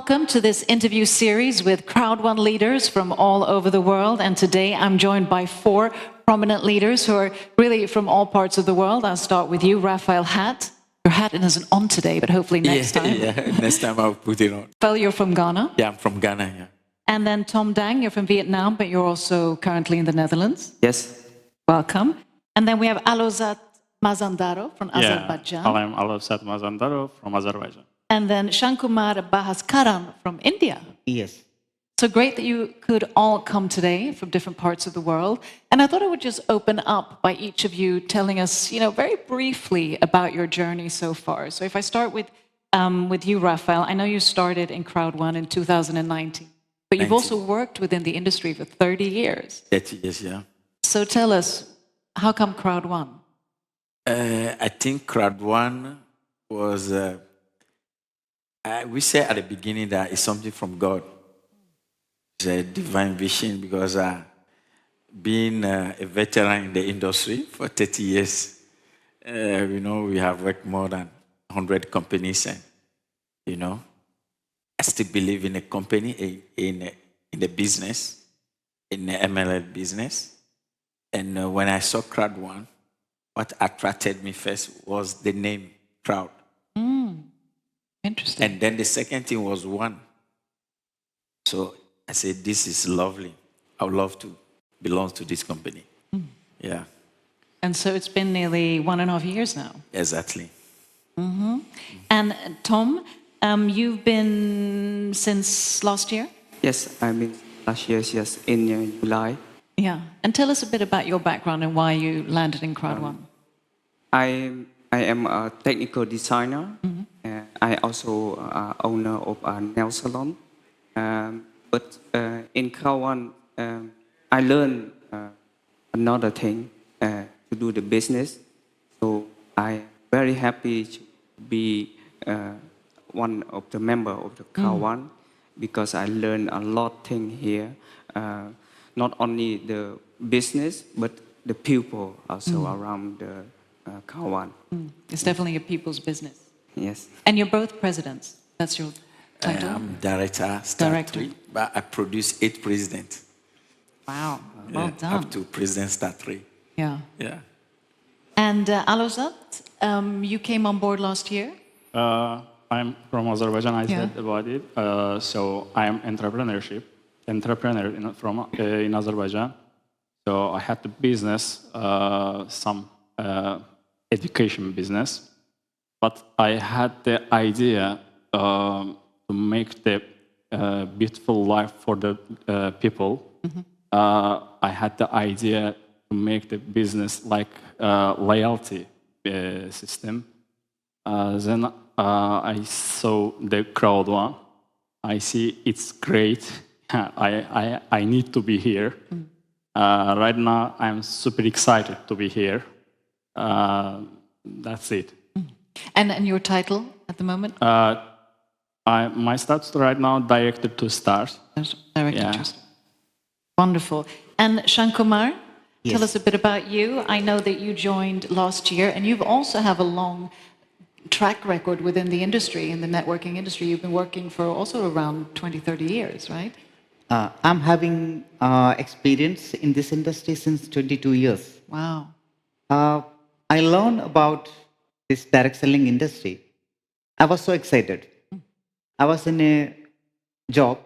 welcome to this interview series with Crowd1 leaders from all over the world. And today I'm joined by 4 prominent leaders who are really from all parts of the world. I'll start with you, Raphael Hat. Your hat isn't on today, but hopefully next time. Yeah, next time I'll put it on. Raphael, you're from Ghana. Yeah, I'm from Ghana, yeah. And then Tom Dang, you're from Vietnam, but you're also currently in the Netherlands. Yes. Welcome. And then we have Alozat Mazandaro from Azerbaijan. Yeah, I'm Alozat Mazandaro from Azerbaijan. And then Shankumar Bahaskaran from India. Yes. So great that you could all come today from different parts of the world. And I thought I would just open up by each of you telling us, very briefly about your journey so far. So if I start with you, Raphael, I know you started in Crowd1 in 2019, but you've also worked within the industry for 30 years. 30 years, yeah. So tell us, how come Crowd1? I think Crowd1 was, we say at the beginning that it's something from God. It's a divine vision because being a veteran in the industry for 30 years, we have worked more than 100 companies and, I still believe in a company, in the business, in the MLL business. And when I saw Crowd1, what attracted me first was the name Crowd. Interesting. And then the second thing was one. So I said, this is lovely. I would love to belong to this company. Yeah. And so it's been nearly 1.5 years now. Exactly. And Tom, you've been since last year? Yes, I mean last year, yes, in July. Yeah. And tell us a bit about your background and why you landed in Crowd1. I am a technical designer. I also owner of a nail salon. But in Crowd1, I learned another thing to do the business. So I'm very happy to be one of the member of the Crowd1 because I learned a lot thing here. Not only the business, but the people also around the Crowd1. It's definitely a people's business. Yes. And you're both presidents. That's your title? I'm director, Star 3, but I produce 8 presidents. Wow, well done. Up to President Star 3. Yeah. Yeah. And Alozat, you came on board last year? I'm from Azerbaijan, I said about it. So I'm entrepreneur in Azerbaijan. So I had the business, some education business. But I had the idea to make the beautiful life for the people. I had the idea to make the business like loyalty system. Then I saw the Crowd1. I see it's great. I need to be here. Right now, I'm super excited to be here. That's it. And your title at the moment? My status right now, director to stars. Director to stars. Wonderful. And Shankumar, tell us a bit about you. I know that you joined last year, and you also have a long track record within the industry, in the networking industry. You've been working for also around 20, 30 years, right? I'm having experience in this industry since 22 years. Wow. I learned about this direct selling industry. I was so excited. I was in a job,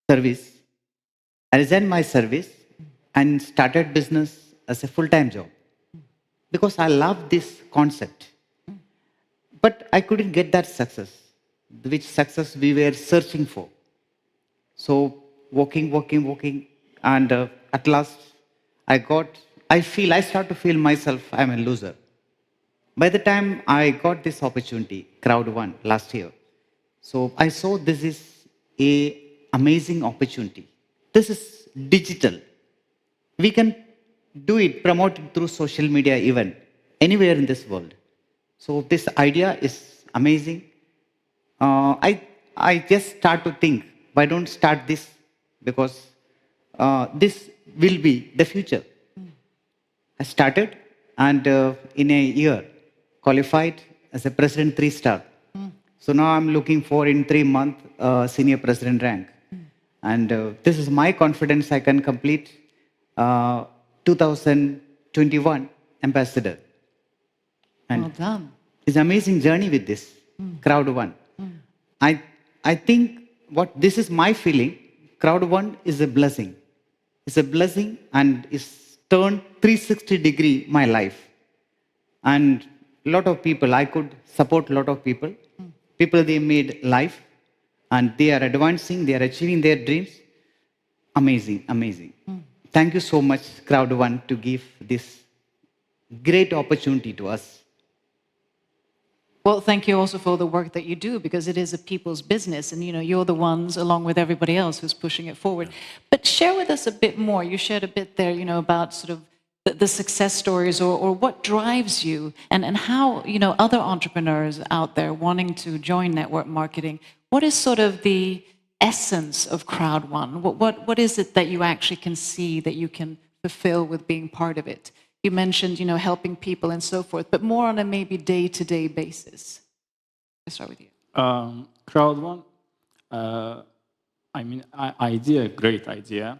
service. I resigned my service and started business as a full-time job because I love this concept. But I couldn't get that success, which success we were searching for. So working, and at last I start to feel myself I'm a loser. By the time I got this opportunity, Crowd1 last year, so I saw this is an amazing opportunity. This is digital. We can do it, promote it through social media even, anywhere in this world. So this idea is amazing. I just start to think, why don't start this? Because this will be the future. I started and in a year, qualified as a President 3-star. So now I'm looking for in 3 months senior president rank. And this is my confidence I can complete 2021 ambassador. And Well done. it's an amazing journey with this Crowd1. I think what this is my feeling. Crowd1 is a blessing. It's a blessing and it's turned 360-degree my life. And a lot of people, I could support a lot of people. People they made life and they are advancing, they are achieving their dreams. Amazing, amazing. Thank you so much, Crowd1, to give this great opportunity to us. Well, thank you also for the work that you do, because it is a people's business, and you're the ones, along with everybody else, who's pushing it forward. But share with us a bit more. You shared a bit there, about sort of the success stories, or what drives you, and how other entrepreneurs out there wanting to join network marketing. What is sort of the essence of Crowd1? What is it that you actually can see that you can fulfill with being part of it? You mentioned, helping people and so forth, but more on a maybe day-to-day basis. Let's start with you. Crowd1, idea, great idea.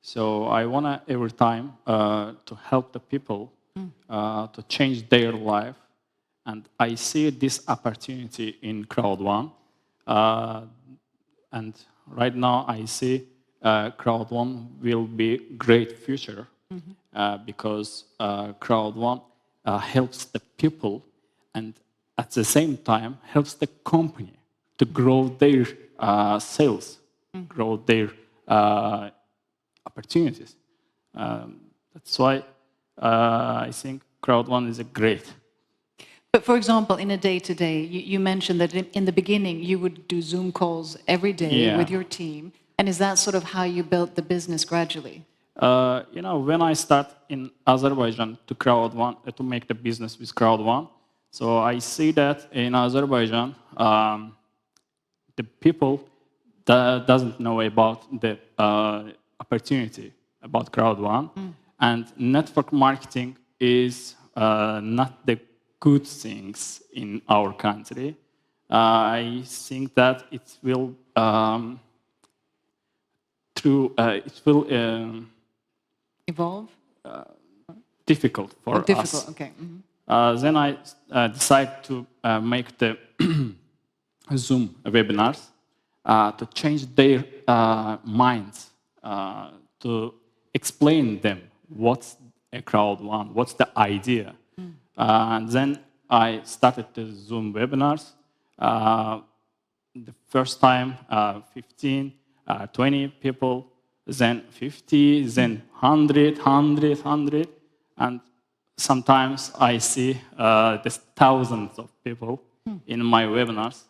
So I want to every time to help the people to change their life. And I see this opportunity in Crowd1. And right now I see Crowd1 will be great future. Because Crowd1 helps the people and at the same time helps the company to grow their sales, grow their opportunities. That's why I think Crowd1 is a great. But for example, in a day-to-day, you mentioned that in the beginning you would do Zoom calls every day with your team. And is that sort of how you built the business gradually? When I start in Azerbaijan to make the business with Crowd1, so I see that in Azerbaijan, the people that doesn't know about the opportunity about Crowd1, and network marketing is not the good things in our country. I think that it will Evolve? Difficult for us. Okay. Then I decided to make the Zoom webinars to change their minds, to explain them what's a Crowd1, what's the idea. And then I started the Zoom webinars. The first time, 15, 20 people, then 50, then 100, and sometimes I see there's thousands of people in my webinars.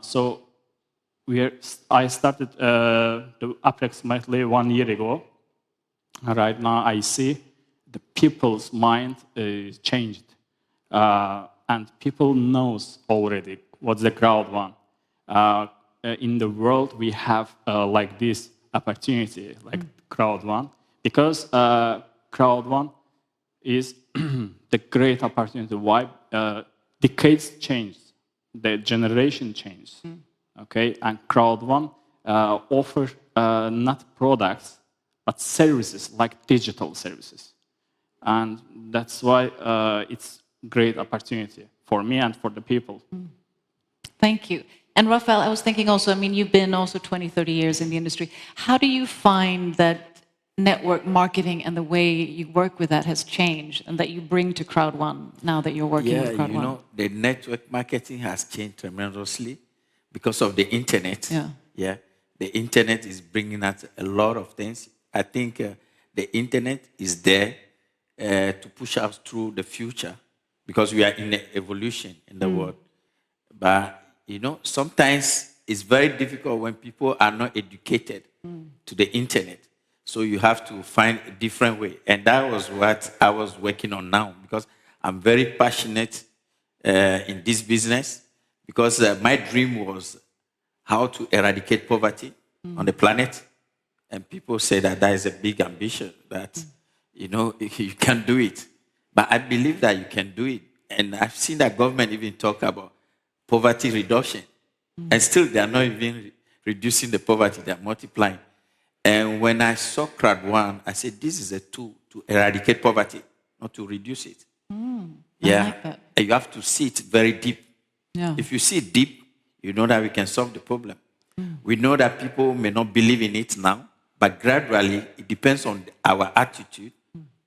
So I started approximately 1 year ago. Right now I see the people's mind is changed, and people knows already what's the Crowd1. In the world we have like this opportunity, like Crowd1, because Crowd1 is the great opportunity. Why? Decades changed, the generation changed, okay? And Crowd1 offer not products, but services, like digital services. And that's why it's great opportunity for me and for the people. Thank you. And Rafael, I was thinking also, you've been also 20, 30 years in the industry. How do you find that network marketing and the way you work with that has changed and that you bring to Crowd1 now that you're working with Crowd1? The network marketing has changed tremendously because of the internet. Yeah. The internet is bringing out a lot of things. I think the internet is there to push us through the future because we are in an evolution in the world. But sometimes it's very difficult when people are not educated to the internet. So you have to find a different way. And that was what I was working on now, because I'm very passionate in this business, because my dream was how to eradicate poverty on the planet. And people say that is a big ambition, that, you can do it. But I believe that you can do it. And I've seen that government even talk about poverty reduction. And still, they are not even reducing the poverty, they are multiplying. And when I saw Crowd1, I said, this is a tool to eradicate poverty, not to reduce it. I like that. And you have to see it very deep. Yeah. If you see it deep, you know that we can solve the problem. We know that people may not believe in it now, but gradually, it depends on our attitude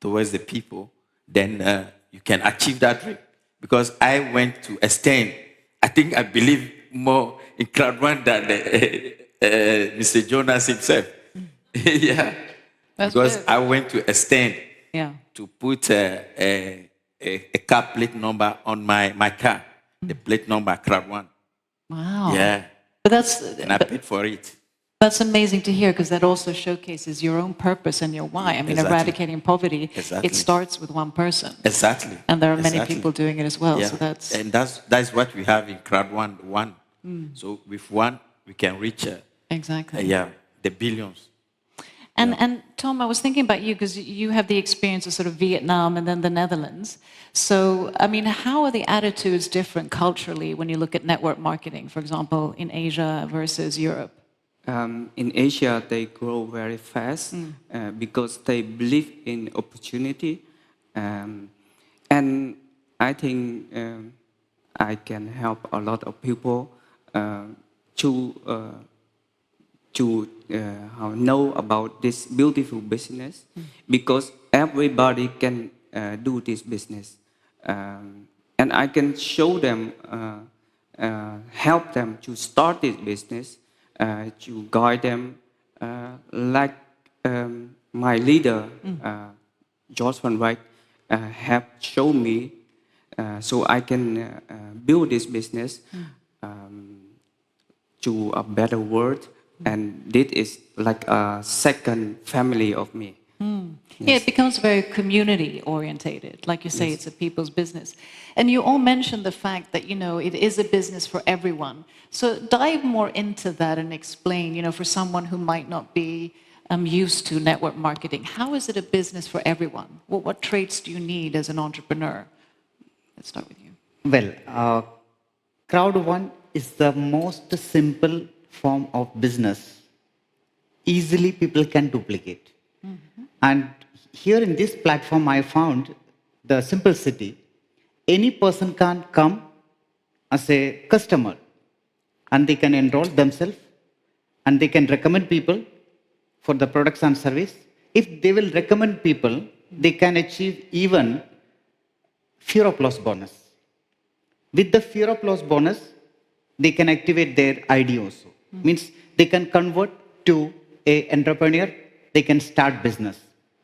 towards the people, then you can achieve that dream. Because I went to extend, I think I believe more in Crowd1 than Mr. Jonas himself. Yeah. That's Because good. I went to extend Yeah. to put a car plate number on my car. The plate number, Crowd1. Wow. Yeah. But And I paid for it. that's amazing to hear because that also showcases your own purpose and your why. I mean, Exactly. eradicating poverty, Exactly. it starts with one person. Exactly. And there are many Exactly. people doing it as well. Yeah. So that's And that's what we have in Crowd1. So with one, we can reach exactly. the billions. And Tom, I was thinking about you because you have the experience of sort of Vietnam and then the Netherlands. So, I mean, how are the attitudes different culturally when you look at network marketing, for example, in Asia versus Europe? In Asia, they grow very fast because they believe in opportunity. And I think I can help a lot of people to know about this beautiful business because everybody can do this business. And I can show them, help them to start this business, to guide them like my leader, George Van Wijk, have shown me so I can build this business to a better world. And this is like a second family of me. Yeah, it becomes very community orientated. Like you say, it's a people's business. And you all mentioned the fact that, you know, it is a business for everyone. So dive more into that and explain, you know, for someone who might not be used to network marketing, how is it a business for everyone? What traits do you need as an entrepreneur? Let's start with you. Well, Crowd1 is the most simple form of business. Easily people can duplicate. And here in this platform, I found the simplicity. Any person can come as a customer and they can enroll themselves and they can recommend people for the products and service. If they will recommend people, they can achieve even fear of loss bonus. With the fear of loss bonus, they can activate their ID also. Means they can convert to a entrepreneur, they can start business.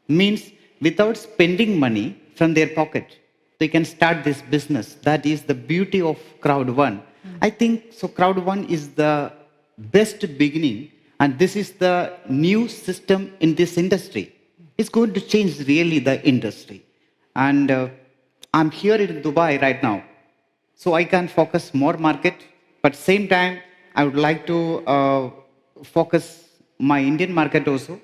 Means without spending money from their pocket, they can start this business. That is the beauty of Crowd1. I think so Crowd1 is the best beginning and this is the new system in this industry. It's going to change really the industry. And I'm here in Dubai right now. So I can focus more market, but same time, I would like to focus my Indian market also.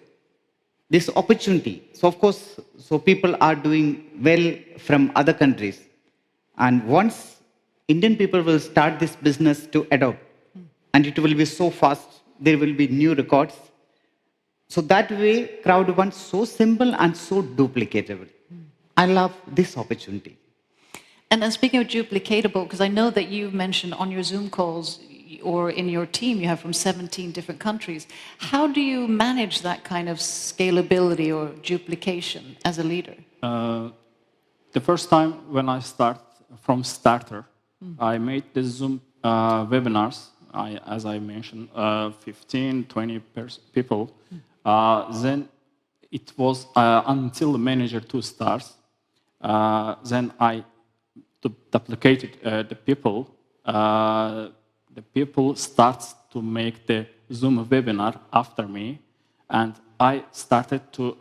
This opportunity. So of course, so people are doing well from other countries. And once Indian people will start this business to adopt, and it will be so fast, there will be new records. So that way, Crowd1 so simple and so duplicatable. I love this opportunity. And then speaking of duplicatable, because I know that you mentioned on your Zoom calls or in your team you have from 17 different countries. How do you manage that kind of scalability or duplication as a leader? The first time when I start from starter, I made the Zoom webinars, as I mentioned, 15, 20 people. Then it was until the manager 2 starts. Then I duplicated the people. The people starts to make the Zoom webinar after me, and I started to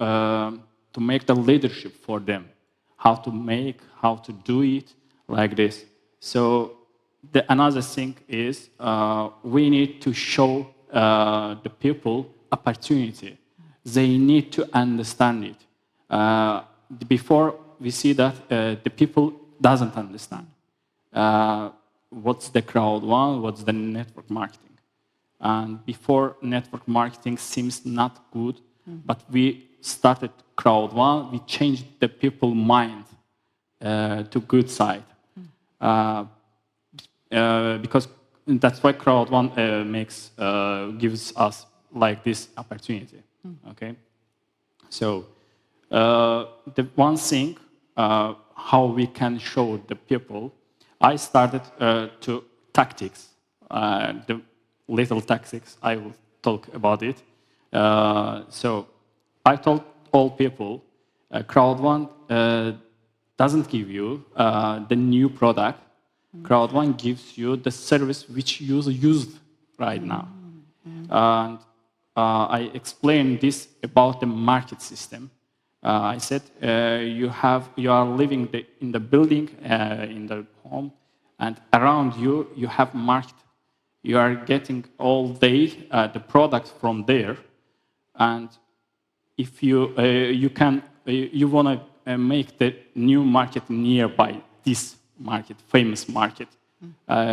make the leadership for them, how to do it like this. So another thing is we need to show the people opportunity. They need to understand it. Before we see that the people doesn't understand. what's the Crowd1, what's the network marketing. And before, network marketing seems not good, but we started Crowd1, we changed the people mind to good side. Because that's why Crowd1 gives us like this opportunity. Okay, so the one thing how we can show the people, I started to tactics, the little tactics. I will talk about it. So I told all people, Crowd1 doesn't give you the new product. Crowd1 gives you the service which you use right now. And I explained this about the market system. I said you are living in the building, in the home, and around you you have market. You are getting all day the product from there, and if you you want to make the new market nearby this market, famous market,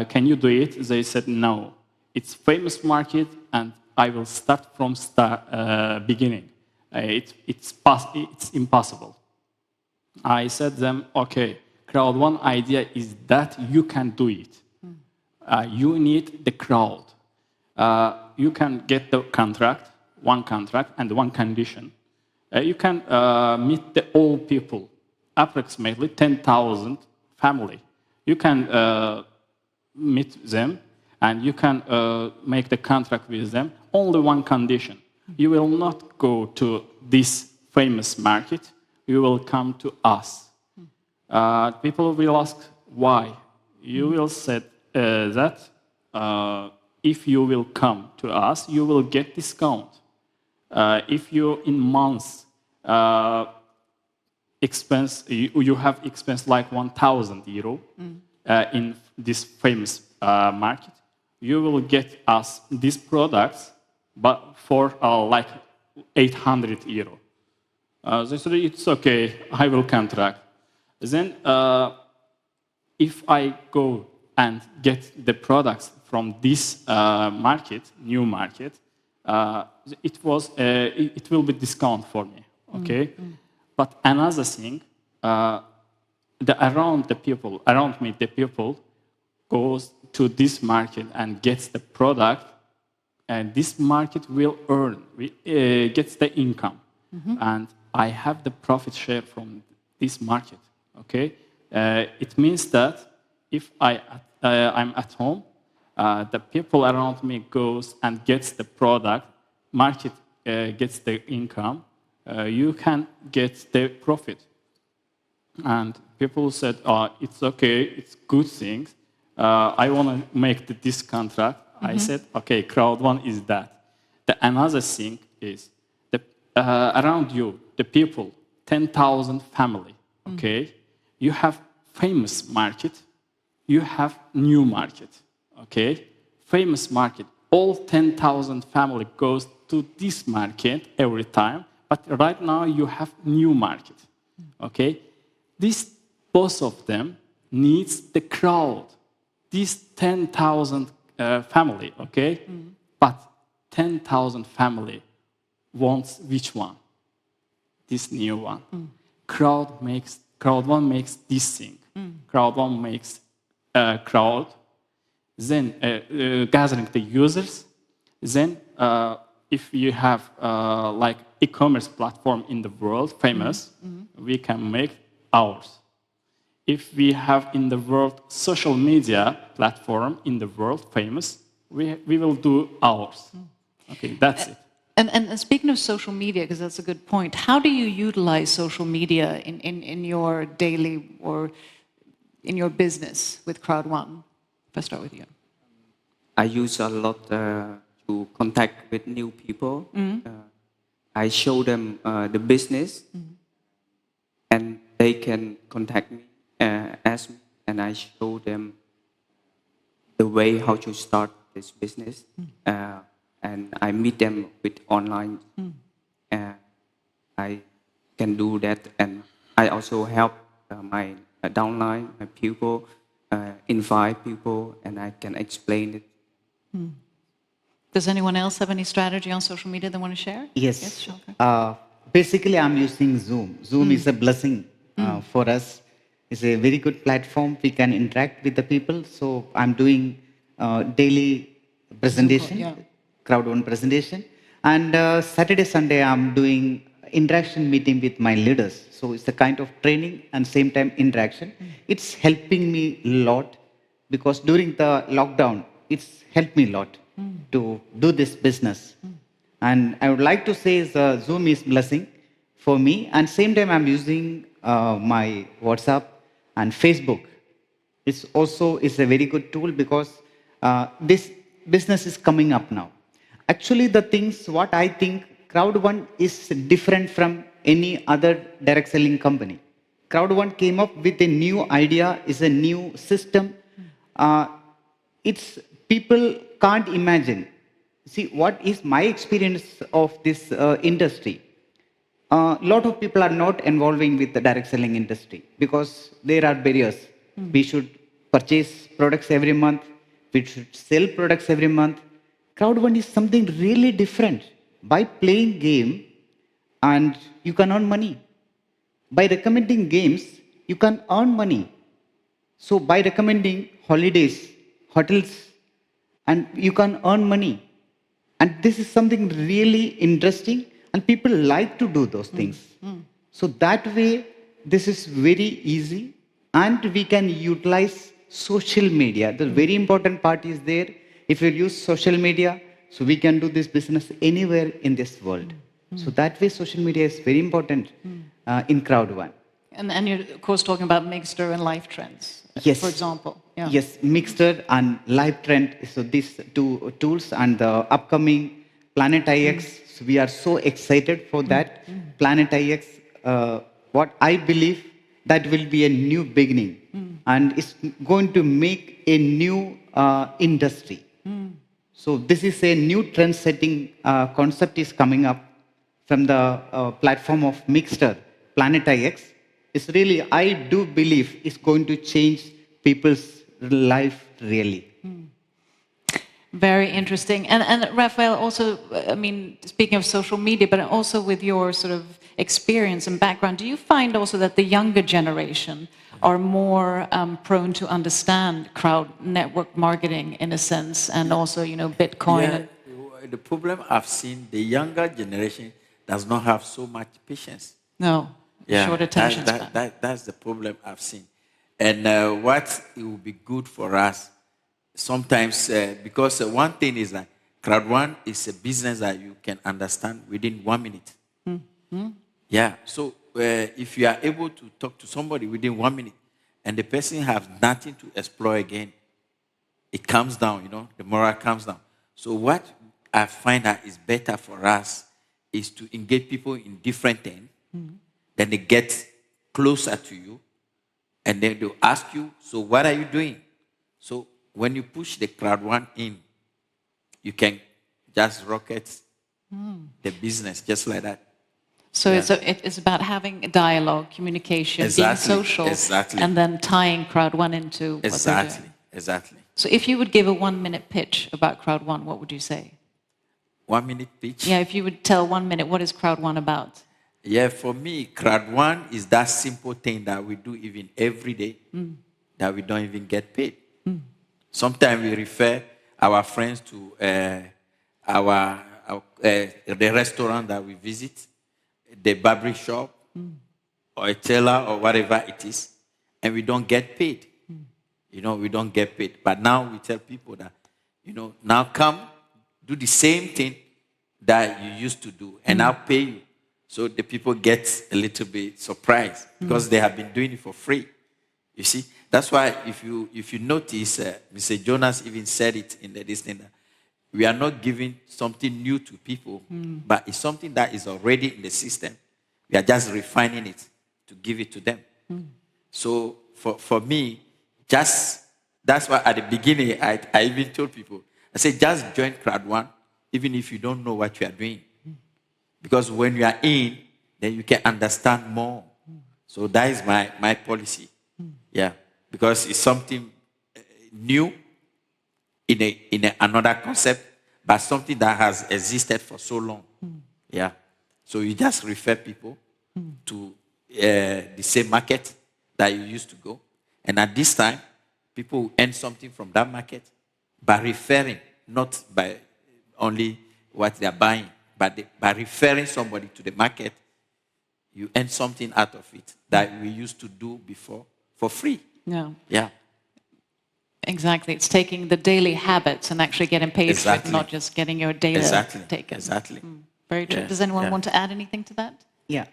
can you do it? They said no. It's famous market, and I will start from beginning. It's impossible. I said them, okay, Crowd1 idea is that you can do it. You need the crowd. You can get the contract, one contract and one condition. You can meet the old people, approximately 10,000 family. You can meet them and you can make the contract with them. Only one condition. You will not go to this famous market. You will come to us. People will ask why. You will say that if you will come to us, you will get discount. If you in months expense, you have expense like €1,000 in this famous market, you will get us these products, but for like €800. They said, it's okay, I will contract. Then if I go and get the products from this market, new market, it will be discount for me, okay? But another thing, around me, the people goes to this market and gets the product, and this market will gets the income, and I have the profit share from this market, okay? It means that if I'm at home, the people around me goes and gets the product, market gets the income, you can get the profit. And people said, it's okay, it's good things. I want to make this contract. I said, okay, Crowd1 is that. Another thing is, around you, the people, 10,000 family, okay? You have famous market, you have new market, okay? Famous market, all 10,000 family goes to this market every time, but right now you have new market, okay? Both of them needs the crowd. These 10,000 family, okay? But 10,000 family wants which one? This new one. Crowd1 makes this thing. Crowd1 makes crowd, then gathering the users. Then if you have like e-commerce platform in the world famous, we can make ours. If we have in the world social media platform in the world famous, we will do ours. Okay, that's it. And speaking of social media, because that's a good point, how do you utilize social media in your daily or in your business with Crowd1? If I start with you. I use a lot to contact with new people. I show them the business, and they can contact me, ask me, and I show them the way how to start this business. And I meet them with online. I can do that, and I also help my downline, my people, invite people and I can explain it. Does anyone else have any strategy on social media they want to share? Yes. Sure. Basically, I'm using Zoom. Zoom is a blessing for us. It's a very good platform. We can interact with the people. So I'm doing daily presentation, yeah. Crowd1 presentation. And Saturday, Sunday, I'm doing interaction meeting with my leaders. So it's a kind of training and same time interaction. It's helping me a lot because during the lockdown, it's helped me a lot to do this business. And I would like to say Zoom is blessing for me. And same time, I'm using my WhatsApp and Facebook. It's also is a very good tool because this business is coming up now. Actually, the things what I think Crowd1 is different from any other direct selling company. Crowd1 came up with a new idea, is a new system. Uh, it's people can't imagine. See, what is my experience of this industry? A lot of people are not involving with the direct selling industry because there are barriers. We should purchase products every month. We should sell products every month. Crowd1 is something really different. By playing game, and you can earn money. By recommending games, you can earn money. So by recommending holidays, hotels, and you can earn money. And this is something really interesting, and people like to do those things. So that way, this is very easy, and we can utilize social media. The very important part is there. If you use social media, so we can do this business anywhere in this world. So that way, social media is very important in Crowd1. And you're, of course, talking about Mixter and Life Trends, Yes. for example. Yeah. Yes, Mixter and Live Trend. So these two tools and the upcoming Planet IX. So we are so excited for that. Planet IX, what I believe that will be a new beginning, and it's going to make a new industry. So this is a new trend-setting concept is coming up from the platform of Mixter, Planet IX. It's really, I do believe it's going to change people's life really. Very interesting. And Raphael, also, I mean, speaking of social media, but also with your sort of experience and background, do you find also that the younger generation are more prone to understand crowd network marketing in a sense, and also, you know, Bitcoin? Yeah, the problem I've seen, the younger generation does not have so much patience. No, short attention span. That's the problem I've seen. And what it will be good for us, sometimes, because one thing is that Crowd1 is a business that you can understand within 1 minute. Yeah, so if you are able to talk to somebody within 1 minute and the person has nothing to explore again, it comes down, you know, the morale comes down. So what I find that is better for us is to engage people in different things. Then they get closer to you, and then they'll ask you, so what are you doing? So when you push the Crowd1 in, you can just rocket the business just like that. So it's about having a dialogue, communication, being social, and then tying Crowd1 into what they're doing. Exactly. So if you would give a 1-minute pitch about Crowd1, what would you say? 1 minute pitch? Yeah, if you would tell 1 minute, what is Crowd1 about? Yeah, for me, Crowd1 is that simple thing that we do even every day that we don't even get paid. Sometimes we refer our friends to the restaurant that we visit, the barber shop, or a tailor, or whatever it is, and we don't get paid. You know, we don't get paid. But now we tell people that, you know, now come, do the same thing that you used to do, and I'll pay you. So the people get a little bit surprised because they have been doing it for free. You see, that's why if you notice, Mr. Jonas even said it in the listening that we are not giving something new to people, but it's something that is already in the system. We are just refining it to give it to them. So for me, that's why at the beginning I even told people, I said, just join Crowd1, even if you don't know what you are doing. Because when you are in, then you can understand more. So that is my policy. Yeah, because it's something new another concept, but something that has existed for so long. Yeah. So you just refer people to the same market that you used to go. And at this time, people will earn something from that market by referring, not by only what they are buying, but by referring somebody to the market, you earn something out of it that we used to do before for free. Yeah. Yeah. Exactly. It's taking the daily habits and actually getting paid for it, Exactly. not just getting your data Exactly. taken. Exactly. Very true. Yeah, Does anyone yeah. want to add anything to that? Yeah.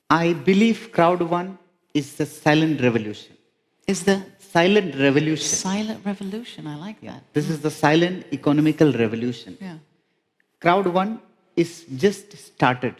I believe Crowd1 is the silent revolution. Is the Silent revolution. silent revolution? I like Yeah. that. This is the silent economical revolution. Yeah. Crowd1 is just started.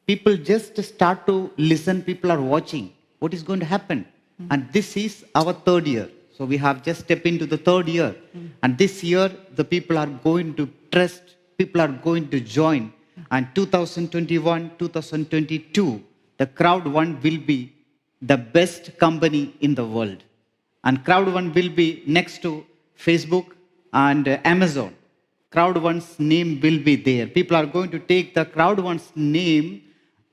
People just start to listen. People are watching what is going to happen. And this is our third year. So we have just stepped into the third year. And this year, the people are going to trust. People are going to join. And 2021, 2022, the Crowd1 will be the best company in the world. And Crowd1 will be next to Facebook and Amazon. Crowd1's name will be there. People are going to take the Crowd1's name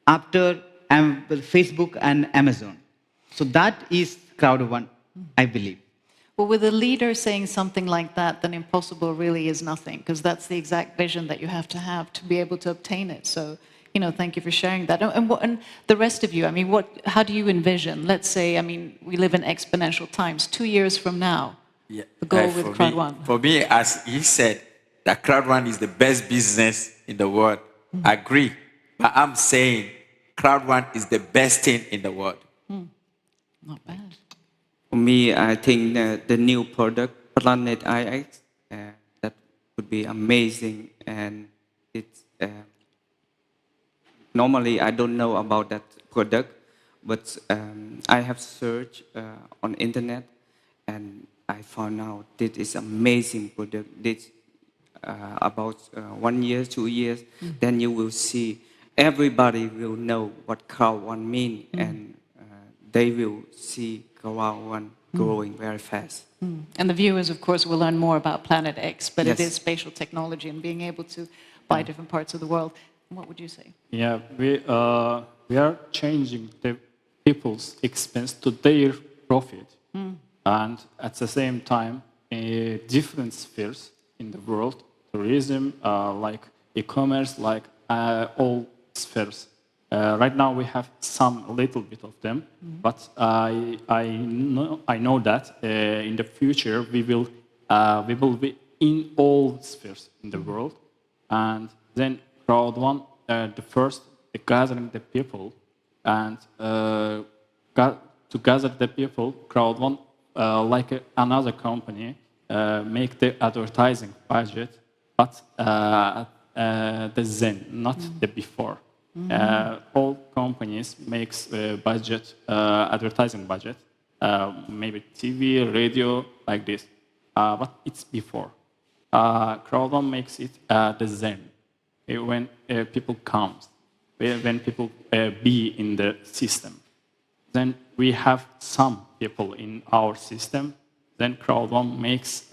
after Facebook and Amazon. So that is Crowd1, I believe. Well, with a leader saying something like that, then impossible really is nothing, because that's the exact vision that you have to be able to obtain it. So, thank you for sharing that. And the rest of you, I mean, how do you envision? Let's say, I mean, we live in exponential times. 2 years from now, Yeah. the goal with Crowd1. For me, as he said, that Crowd1 is the best business in the world. I agree. But I'm saying Crowd1 is the best thing in the world. Not bad. For me, I think the new product, Planet IX, that would be amazing. And it's normally I don't know about that product, but I have searched on internet, and I found out this is amazing product. This about 1 year, 2 years, then you will see everybody will know what Crowd1 means, and they will see Crowd1 growing very fast. And the viewers, of course, will learn more about Planet X, but it Yes. is spatial technology and being able to buy different parts of the world. What would you say? Yeah, we are changing the people's expense to their profit, and at the same time, different spheres in the world, tourism, like e-commerce, like all spheres. Right now, we have a little bit of them, but I know that in the future we will be in all spheres in the world, and then Crowd1, gathering the people, and to gather the people, Crowd1, like another company, make the advertising budget, but the then, not the before. All companies makes budget, advertising budget, maybe TV, radio, like this, but it's before. Crowd1 makes it the then, when people come, when people be in the system. Then we have some people in our system. Then Crowd1 makes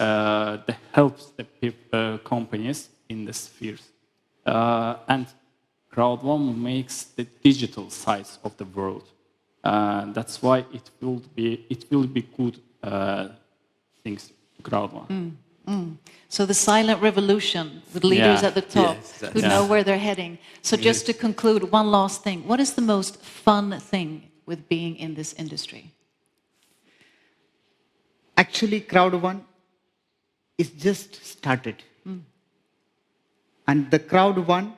helps the companies in the spheres, and Crowd1 makes the digital sides of the world. That's why it will be good things to Crowd1. So the silent revolution, with leaders Yeah. at the top Yes, who know where they're heading. So just to conclude, one last thing. What is the most fun thing with being in this industry? Actually, Crowd1 is just started. And the Crowd1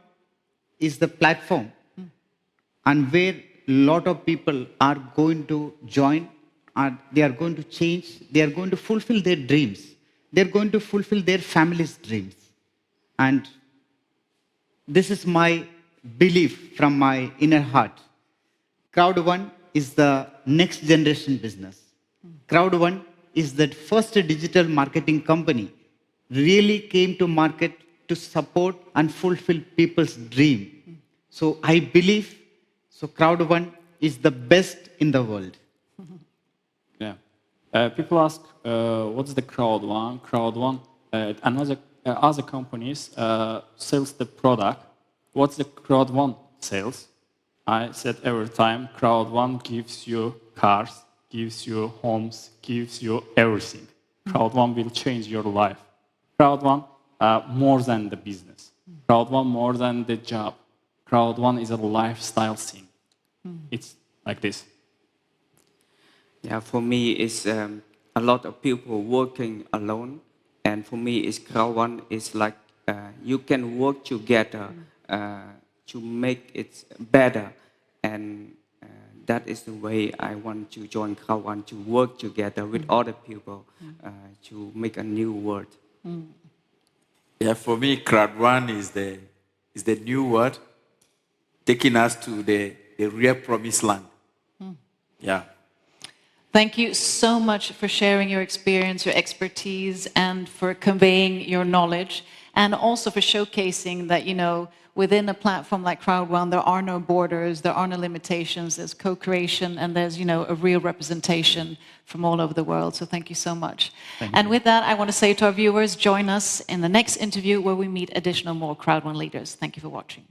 is the platform and where a lot of people are going to join, and they are going to change, they are going to fulfill their dreams. They're going to fulfill their family's dreams. And this is my belief from my inner heart. Crowd1 is the next generation business. Crowd1 is the first digital marketing company really came to market to support and fulfill people's dream. So I believe Crowd1 is the best in the world. Yeah. People ask, what's the Crowd1? Crowd1, another other companies sells the product. What's the Crowd1 sales? I said every time, Crowd1 gives you cars, gives you homes, gives you everything. Crowd1 will change your life. Crowd1 more than the business. Crowd1 more than the job. Crowd1 is a lifestyle thing. It's like this. Yeah, for me, it's a lot of people working alone, and for me, it's Crowd1 is like you can work together to make it better, and that is the way I want to join Crowd1 to work together with other people to make a new world. Yeah, for me, Crowd1 is the new word, taking us to the real promised land. Yeah. Thank you so much for sharing your experience, your expertise, and for conveying your knowledge, and also for showcasing that, you know, within a platform like Crowd1, there are no borders, there are no limitations, there's co-creation, and there's, you know, a real representation from all over the world. So thank you so much. And with that, I want to say to our viewers, join us in the next interview where we meet additional more Crowd1 leaders. Thank you for watching.